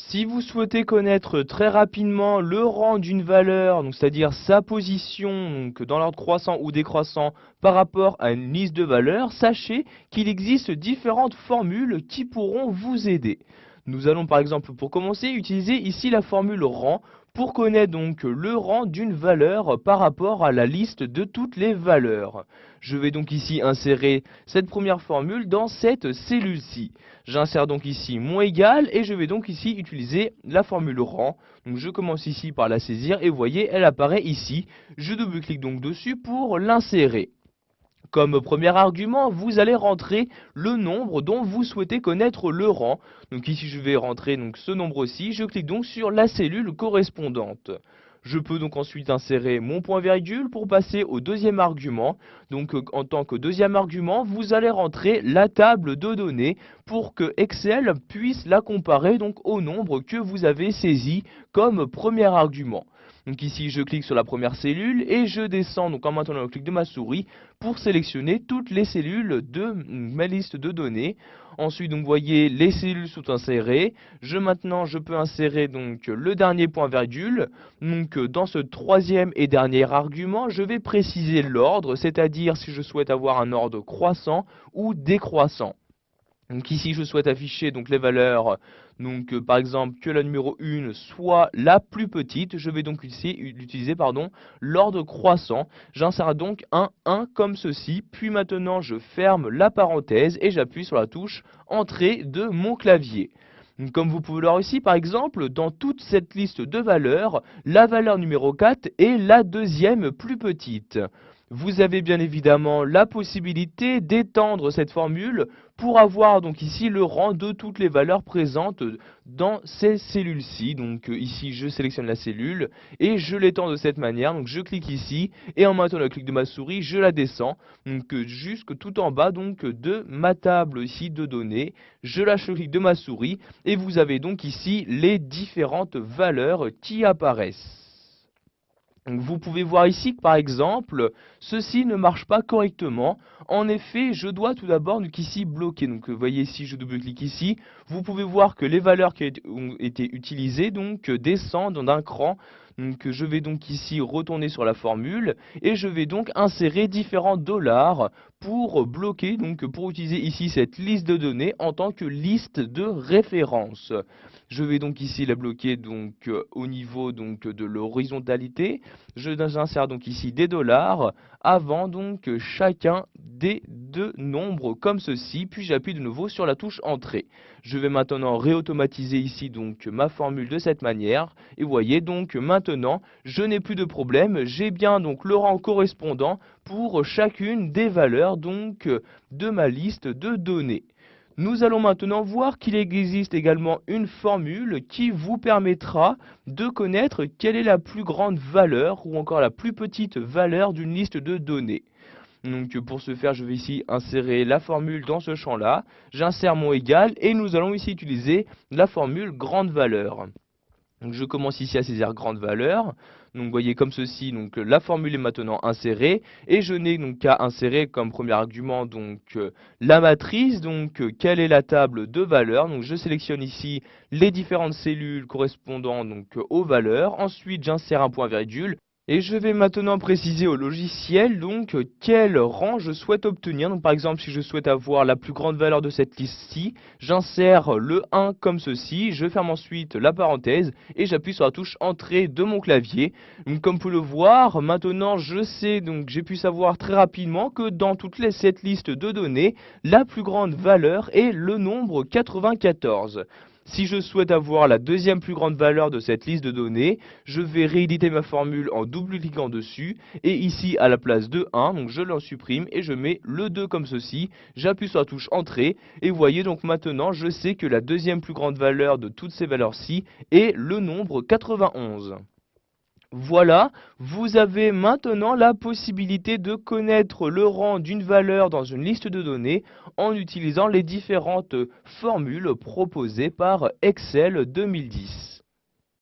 Si vous souhaitez connaître très rapidement le rang d'une valeur, donc c'est-à-dire sa position donc dans l'ordre croissant ou décroissant par rapport à une liste de valeurs, sachez qu'il existe différentes formules qui pourront vous aider. Nous allons par exemple pour commencer utiliser ici la formule rang pour connaître donc le rang d'une valeur par rapport à la liste de toutes les valeurs. Je vais donc ici insérer cette première formule dans cette cellule-ci. J'insère donc ici mon égal et je vais donc ici utiliser la formule rang. Donc je commence ici par la saisir et vous voyez, elle apparaît ici. Je double-clique donc dessus pour l'insérer. Comme premier argument, vous allez rentrer le nombre dont vous souhaitez connaître le rang. Donc ici, je vais rentrer donc ce nombre-ci. Je clique donc sur la cellule correspondante. Je peux donc ensuite insérer mon point-virgule pour passer au deuxième argument. Donc en tant que deuxième argument, vous allez rentrer la table de données pour que Excel puisse la comparer donc au nombre que vous avez saisi comme premier argument. Donc ici, je clique sur la première cellule et je descends donc en maintenant le clic de ma souris pour sélectionner toutes les cellules de ma liste de données. Ensuite, donc vous voyez, les cellules sont insérées. Maintenant, je peux insérer donc le dernier point virgule. Donc dans ce troisième et dernier argument, je vais préciser l'ordre, c'est-à-dire si je souhaite avoir un ordre croissant ou décroissant. Donc ici, je souhaite afficher donc les valeurs, donc par exemple que la numéro 1 soit la plus petite. Je vais donc ici utiliser l'ordre croissant. J'insère donc un 1 comme ceci. Puis maintenant, je ferme la parenthèse et j'appuie sur la touche Entrée de mon clavier. Comme vous pouvez le voir ici, par exemple, dans toute cette liste de valeurs, la valeur numéro 4 est la deuxième plus petite. Vous avez bien évidemment la possibilité d'étendre cette formule pour avoir donc ici le rang de toutes les valeurs présentes dans ces cellules-ci. Donc ici je sélectionne la cellule et je l'étends de cette manière. Donc je clique ici et en maintenant le clic de ma souris, je la descends donc jusque tout en bas donc de ma table ici de données. Je lâche le clic de ma souris et vous avez donc ici les différentes valeurs qui apparaissent. Donc vous pouvez voir ici que par exemple, ceci ne marche pas correctement. En effet, je dois tout d'abord donc ici bloquer. Donc vous voyez ici, je double-clique ici. Vous pouvez voir que les valeurs qui ont été utilisées donc descendent d'un cran. Donc je vais donc ici retourner sur la formule et je vais donc insérer différents dollars pour bloquer, donc pour utiliser ici cette liste de données en tant que liste de référence. Je vais donc ici la bloquer donc au niveau donc de l'horizontalité. J'insère donc ici des dollars avant donc chacun des deux nombres comme ceci, puis j'appuie de nouveau sur la touche Entrée. Je vais maintenant réautomatiser ici donc ma formule de cette manière et vous voyez donc maintenant je n'ai plus de problème, j'ai bien donc le rang correspondant pour chacune des valeurs donc de ma liste de données. Nous allons maintenant voir qu'il existe également une formule qui vous permettra de connaître quelle est la plus grande valeur ou encore la plus petite valeur d'une liste de données. Donc pour ce faire, je vais ici insérer la formule dans ce champ-là. J'insère mon égal et nous allons ici utiliser la formule grande valeur. Donc je commence ici à saisir grande valeur. Donc vous voyez comme ceci, donc la formule est maintenant insérée et je n'ai donc qu'à insérer comme premier argument donc la matrice, donc quelle est la table de valeurs. Donc je sélectionne ici les différentes cellules correspondant donc aux valeurs. Ensuite j'insère un point virgule. Et je vais maintenant préciser au logiciel donc quel rang je souhaite obtenir. Donc par exemple si je souhaite avoir la plus grande valeur de cette liste-ci, j'insère le 1 comme ceci, je ferme ensuite la parenthèse et j'appuie sur la touche Entrée de mon clavier. Donc comme vous pouvez le voir, maintenant je sais, donc j'ai pu savoir très rapidement que dans cette liste de données, la plus grande valeur est le nombre 94. Si je souhaite avoir la deuxième plus grande valeur de cette liste de données, je vais rééditer ma formule en double-cliquant dessus. Et ici, à la place de 1, donc je le supprime et je mets le 2 comme ceci. J'appuie sur la touche Entrée. Et vous voyez donc maintenant, je sais que la deuxième plus grande valeur de toutes ces valeurs-ci est le nombre 91. Voilà, vous avez maintenant la possibilité de connaître le rang d'une valeur dans une liste de données en utilisant les différentes formules proposées par Excel 2010.